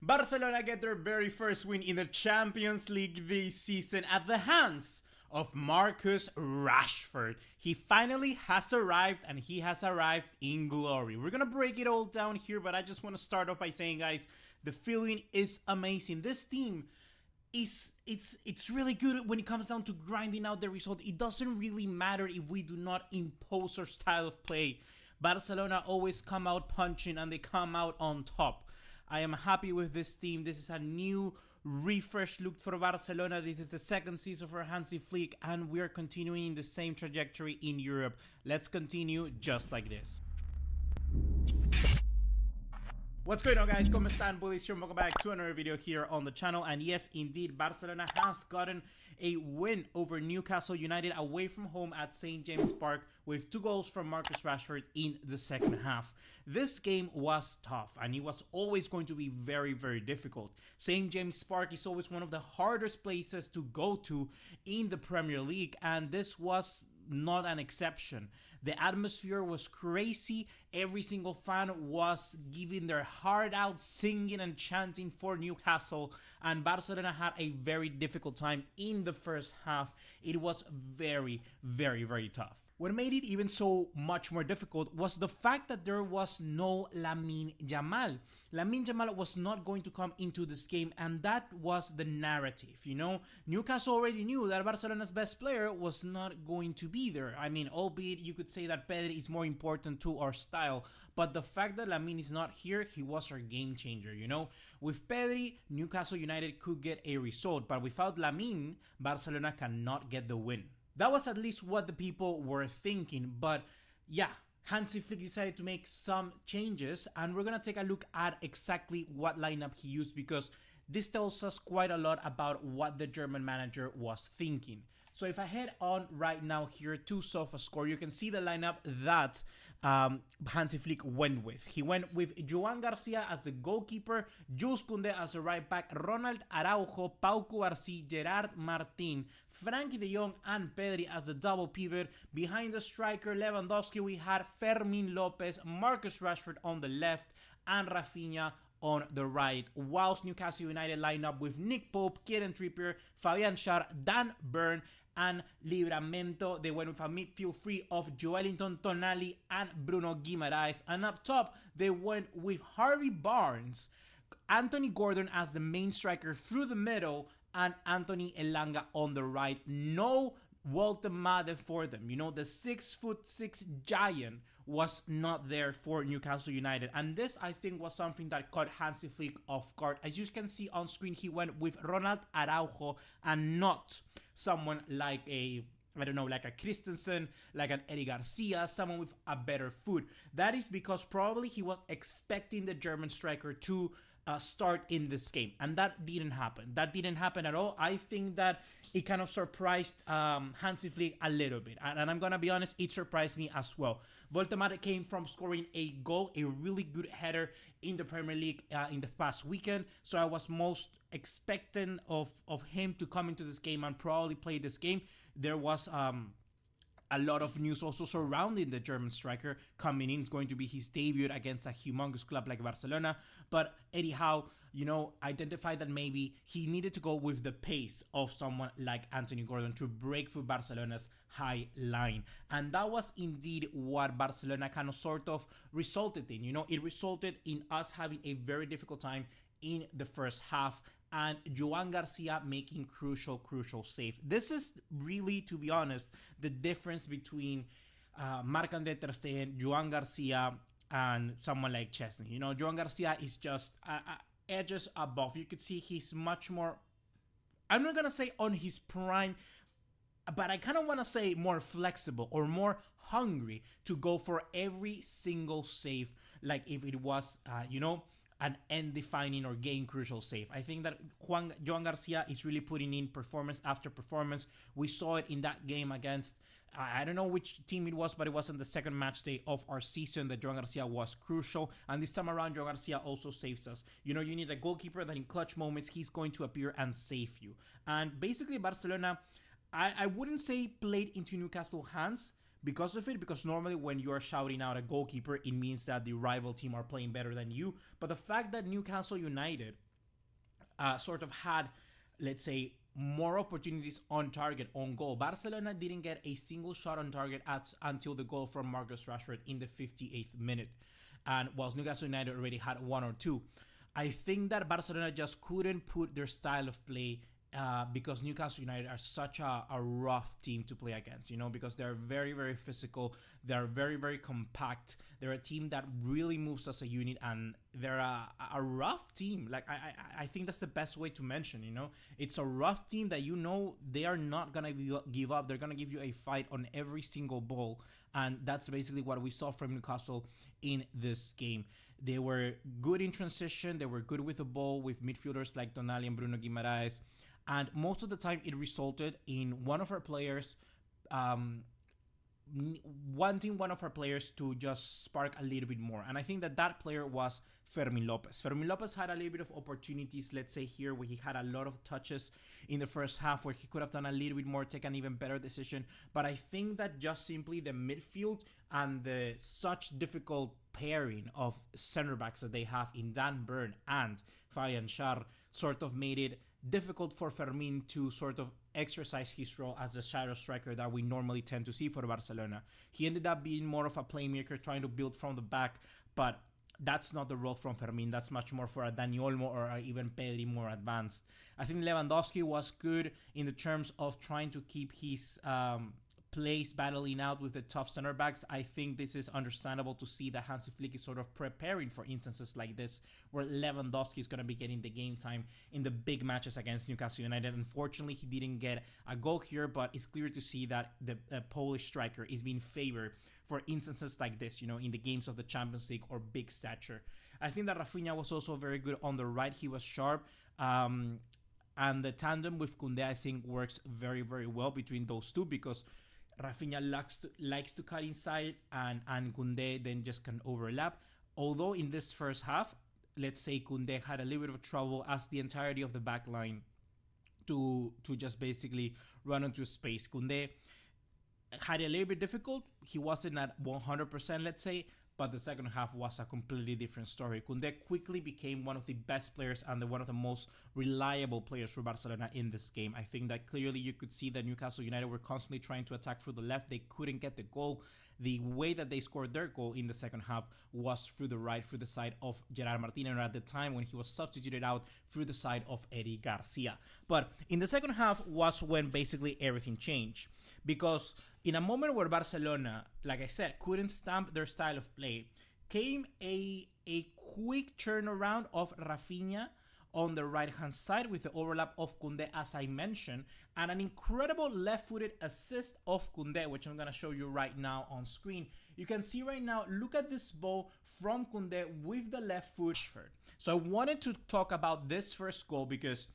Barcelona get their very first win in the Champions League this season at the hands of Marcus Rashford. He finally has arrived, and he has arrived in glory. We're gonna break it all down here, but I just want to start off by saying, guys, the feeling is amazing. This team it's really good when it comes down to grinding out the result. It doesn't really matter if we do not impose our style of play. Barcelona always come out punching, and they come out on top. I am happy with this team. This is a new, refreshed look for Barcelona. This is the second season for Hansi Flick, and we are continuing the same trajectory in Europe. Let's continue just like this. What's going on, guys? ¿Cómo están? BugaLuis here. Welcome back to another video here on the channel. And yes, indeed, Barcelona has gotten a win over Newcastle United away from home at St. James Park with 2 goals from Marcus Rashford in the second half. This game was tough, and it was always going to be very, very difficult. St. James Park is always one of the hardest places to go to in the Premier League, and this was not an exception. The atmosphere was crazy. Every single fan was giving their heart out, singing and chanting for Newcastle, and Barcelona had a very difficult time in the first half. It was very, very, very tough. What made it even so much more difficult was the fact that there was no Lamine Yamal. Lamine Yamal was not going to come into this game, and that was the narrative, you know? Newcastle already knew that Barcelona's best player was not going to be there. I mean, albeit you could say that Pedri is more important to our style, but the fact that Lamine is not here, he was our game changer, you know? With Pedri, Newcastle United could get a result, but without Lamine, Barcelona cannot get the win. That was at least what the people were thinking, but yeah, Hansi Flick decided to make some changes, and we're gonna take a look at exactly what lineup he used, because this tells us quite a lot about what the German manager was thinking. So if I head on right now here to SofaScore, you can see the lineup that Hansi Flick went with. He went with Joan Garcia as the goalkeeper, Jules Koundé as the right back, Ronald Araujo, Pau Cubarsí, Gerard Martin, Frankie de Jong, and Pedri as the double pivot. Behind the striker Lewandowski, we had Fermin Lopez, Marcus Rashford on the left, and Rafinha on the right, whilst Newcastle United line up with Nick Pope, Kieran Trippier, Fabian Schär, Dan Burn, and Livramento. They went with a midfield three of Joelinton Tonali and Bruno Guimaraes, and up top they went with Harvey Barnes, Anthony Gordon as the main striker through the middle, and Anthony Elanga on the right. No Walter Made for them. You know, the 6'6" giant was not there for Newcastle United, and this, I think, was something that caught Hansi Flick off guard. As you can see on screen, he went with Ronald Araujo and not someone like a, I don't know, like a Christensen, like an Eddie Garcia, someone with a better foot. That is because probably he was expecting the German striker to start in this game, and that didn't happen. That didn't happen at all. I think that it kind of surprised Hansi Flick a little bit, and I'm gonna be honest, it surprised me as well. Voltemade came from scoring a goal, a really good header in the Premier League in the past weekend, so I was most expectant of him to come into this game and probably play this game. There was a lot of news also surrounding the German striker coming in. It's going to be his debut against a humongous club like Barcelona. But anyhow, you know, identified that maybe he needed to go with the pace of someone like Anthony Gordon to break through Barcelona's high line. And that was indeed what Barcelona kind of sort of resulted in. You know, it resulted in us having a very difficult time in the first half, and Joan Garcia making crucial save. This is really, to be honest, the difference between Marc-André ter Stegen, Joan Garcia, and someone like Chesney. You know, Joan Garcia is just edges above. You could see he's much more, I'm not gonna say on his prime, but I kind of want to say more flexible or more hungry to go for every single save, like if it was, you know, an end-defining or game-crucial save. I think that Joan Garcia is really putting in performance after performance. We saw it in that game against, I don't know which team it was, but it was on the second match day of our season that Joan Garcia was crucial. And this time around, Joan Garcia also saves us. You know, you need a goalkeeper that in clutch moments, he's going to appear and save you. And basically, Barcelona, I wouldn't say played into Newcastle's hands, because of it, because normally when you are shouting out a goalkeeper, it means that the rival team are playing better than you. But the fact that Newcastle United sort of had, let's say, more opportunities on target, on goal. Barcelona didn't get a single shot on target until the goal from Marcus Rashford in the 58th minute. And whilst Newcastle United already had one or two. I think that Barcelona just couldn't put their style of play because Newcastle United are such a rough team to play against, because they're very, very physical. They're very, very compact. They're a team that really moves as a unit, and they're a rough team. Like, I think that's the best way to mention, It's a rough team that they are not going to give up. They're going to give you a fight on every single ball, and that's basically what we saw from Newcastle in this game. They were good in transition. They were good with the ball, with midfielders like Tonali and Bruno Guimaraes. And most of the time, it resulted in one of our players wanting one of our players to just spark a little bit more. And I think that player was Fermín López. Fermín López had a little bit of opportunities, let's say here, where he had a lot of touches in the first half, where he could have done a little bit more, take an even better decision. But I think that just simply the midfield and the such difficult pairing of center backs that they have in Dan Burn and Fabian Schär sort of made it difficult for Fermín to sort of exercise his role as the shadow striker that we normally tend to see for Barcelona. He ended up being more of a playmaker, trying to build from the back, but that's not the role from Fermín. That's much more for a Dani Olmo or even Pedri, more advanced. I think Lewandowski was good in the terms of trying to keep his place battling out with the tough center backs. I think this is understandable to see that Hansi Flick is sort of preparing for instances like this, where Lewandowski is going to be getting the game time in the big matches against Newcastle United. Unfortunately, he didn't get a goal here, but it's clear to see that the Polish striker is being favored for instances like this, in the games of the Champions League or big stature. I think that Rafinha was also very good on the right. He was sharp. And the tandem with Koundé, I think, works very, very well between those two, because Rafinha likes to cut inside, and Koundé then just can overlap. Although in this first half, let's say Koundé had a little bit of trouble as the entirety of the back line to just basically run into space. Koundé had a little bit difficult. He wasn't at 100%, let's say, but the second half was a completely different story. Koundé quickly became one of the best players and one of the most reliable players for Barcelona in this game. I think that clearly you could see that Newcastle United were constantly trying to attack through the left. They couldn't get the goal. The way that they scored their goal in the second half was through the right, through the side of Gerard Martínez, or at the time when he was substituted out, through the side of Eric Garcia. But in the second half was when basically everything changed, because in a moment where Barcelona, like I said, couldn't stamp their style of play, came a quick turnaround of Rafinha on the right-hand side with the overlap of Koundé, as I mentioned, and an incredible left-footed assist of Koundé, which I'm going to show you right now on screen. You can see right now, look at this ball from Koundé with the left foot. So I wanted to talk about this first goal because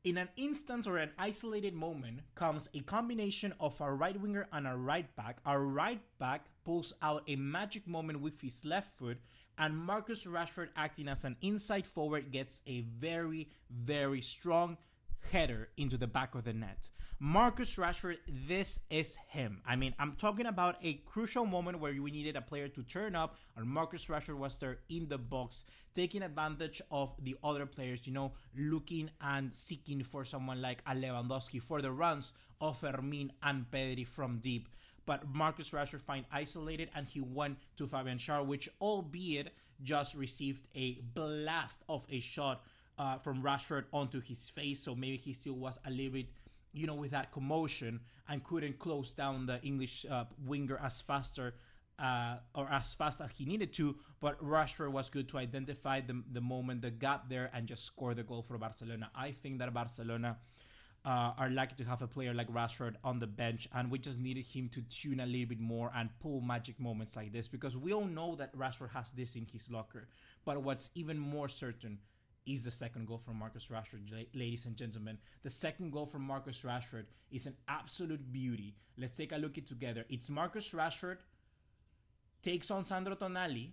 in an instance or an isolated moment comes a combination of a right winger and a right back. Our right back pulls out a magic moment with his left foot, and Marcus Rashford, acting as an inside forward, gets a very, very strong header into the back of the net. Marcus Rashford, this is him. I mean, I'm talking about a crucial moment where we needed a player to turn up, and Marcus Rashford was there in the box, taking advantage of the other players, looking and seeking for someone like a Lewandowski for the runs of Fermín and Pedri from deep. But Marcus Rashford found isolated, and he went to Fabian Schär, which albeit just received a blast of a shot from Rashford onto his face. So maybe he still was a little bit, with that commotion, and couldn't close down the English winger as fast as he needed to. But Rashford was good to identify the moment, the gap there, and just score the goal for Barcelona. I think that Barcelona are lucky to have a player like Rashford on the bench, and we just needed him to tune a little bit more and pull magic moments like this, because we all know that Rashford has this in his locker. But what's even more certain is the second goal from Marcus Rashford, ladies and gentlemen. The second goal from Marcus Rashford is an absolute beauty. Let's take a look at it together. It's Marcus Rashford takes on Sandro Tonali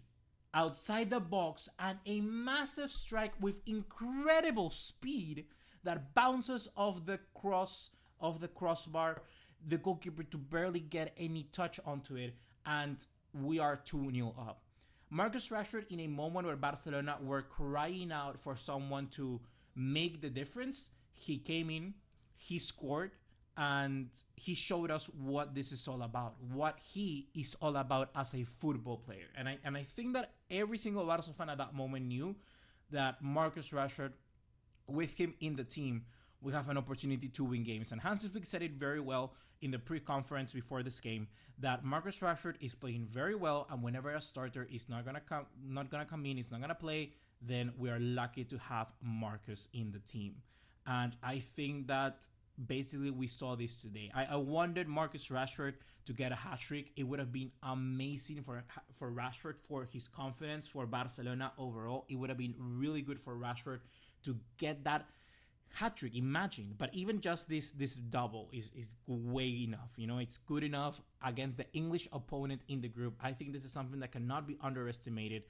outside the box, and a massive strike with incredible speed that bounces off the crossbar, the goalkeeper to barely get any touch onto it, and we are 2-0 up. Marcus Rashford, in a moment where Barcelona were crying out for someone to make the difference, he came in, he scored, and he showed us what this is all about, what he is all about as a football player. And I think that every single Barca fan at that moment knew that Marcus Rashford, with him in the team, we have an opportunity to win games. And Hansi Flick said it very well in the pre-conference before this game, that Marcus Rashford is playing very well, and whenever a starter is not gonna come in, he's not gonna play, then we are lucky to have Marcus in the team. And I think that basically we saw this today. I wanted Marcus Rashford to get a hat-trick. It would have been amazing for Rashford, for his confidence, for Barcelona overall. It would have been really good for Rashford to get that hat-trick, imagine. But even just this double is way enough. You know, it's good enough against the English opponent in the group. I think this is something that cannot be underestimated.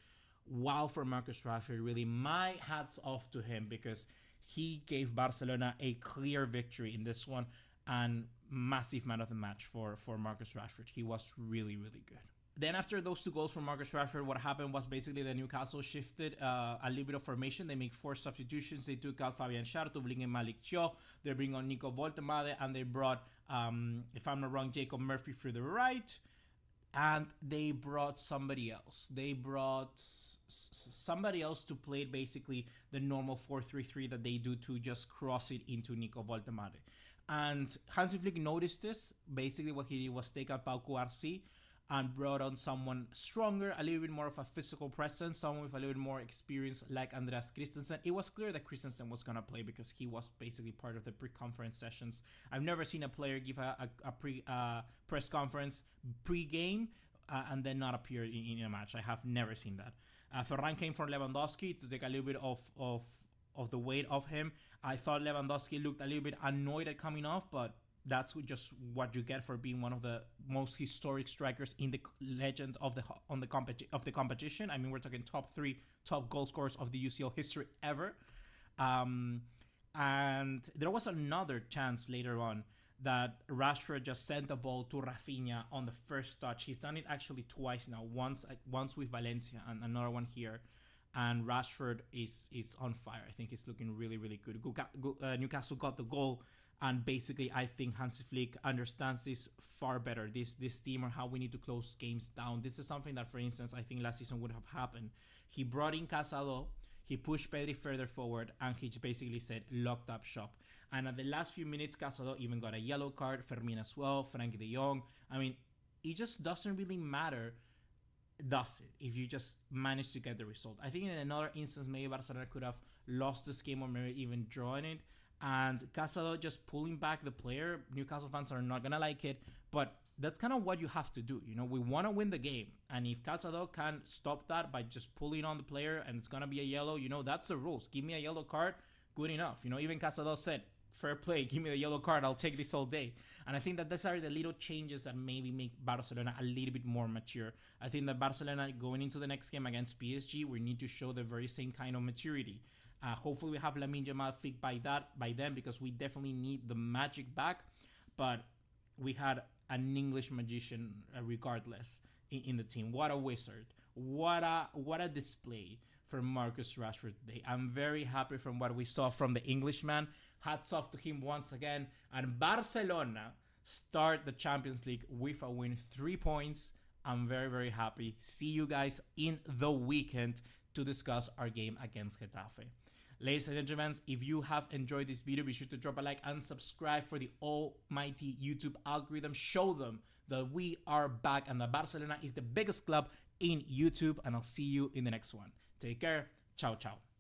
Wow, for Marcus Rashford, really, my hats off to him, because he gave Barcelona a clear victory in this one, and massive man of the match for Marcus Rashford. He was really, really good. Then after those 2 goals from Marcus Rashford, what happened was basically the Newcastle shifted a little bit of formation. They make 4 substitutions. They took out Fabian Schär to bring in Malik Thiaw. They bring on Nico Woltemade, and they brought, if I'm not wrong, Jacob Murphy through the right. And they brought somebody else. They brought somebody else to play basically the normal 4-3-3 that they do, to just cross it into Nico Woltemade. And Hansi Flick noticed this. Basically what he did was take out Pau Cubarsí and brought on someone stronger, a little bit more of a physical presence, someone with a little bit more experience like Andreas Christensen. It was clear that Christensen was going to play because he was basically part of the pre-conference sessions. I've never seen a player give a press conference pre-game and then not appear in a match. I have never seen that. Ferran came from Lewandowski to take a little bit of the weight off him. I thought Lewandowski looked a little bit annoyed at coming off, but that's just what you get for being one of the most historic strikers in the legend of the competition. I mean, we're talking top 3 top goal scorers of the UCL history ever. And there was another chance later on that Rashford just sent the ball to Rafinha on the first touch. He's done it actually twice now. Once with Valencia and another one here. And Rashford is on fire. I think he's looking really, really good. Newcastle got the goal. And basically, I think Hansi Flick understands this far better, this team, or how we need to close games down. This is something that, for instance, I think last season would have happened. He brought in Casado, he pushed Pedri further forward, and he basically said, locked up shop. And at the last few minutes, Casado even got a yellow card, Fermin as well, Frankie de Jong. I mean, it just doesn't really matter, does it, if you just manage to get the result. I think in another instance, maybe Barcelona could have lost this game or maybe even drawn it. And Casado just pulling back the player. Newcastle fans are not going to like it, but that's kind of what you have to do. You know, we want to win the game. And if Casado can stop that by just pulling on the player and it's going to be a yellow, you know, that's the rules. Give me a yellow card, good enough. You know, even Casado said, fair play, give me the yellow card, I'll take this all day. And I think that these are the little changes that maybe make Barcelona a little bit more mature. I think that Barcelona going into the next game against PSG, we need to show the very same kind of maturity. Hopefully we have Lamine Yamal fixed by then, because we definitely need the magic back. But we had an English magician regardless in the team. What a wizard. What a display for Marcus Rashford today. I'm very happy from what we saw from the Englishman. Hats off to him once again. And Barcelona start the Champions League with a win, 3 points. I'm very, very happy. See you guys in the weekend to discuss our game against Getafe. Ladies and gentlemen, if you have enjoyed this video, be sure to drop a like and subscribe for the almighty YouTube algorithm. Show them that we are back and that Barcelona is the biggest club in YouTube. And I'll see you in the next one. Take care. Ciao, ciao.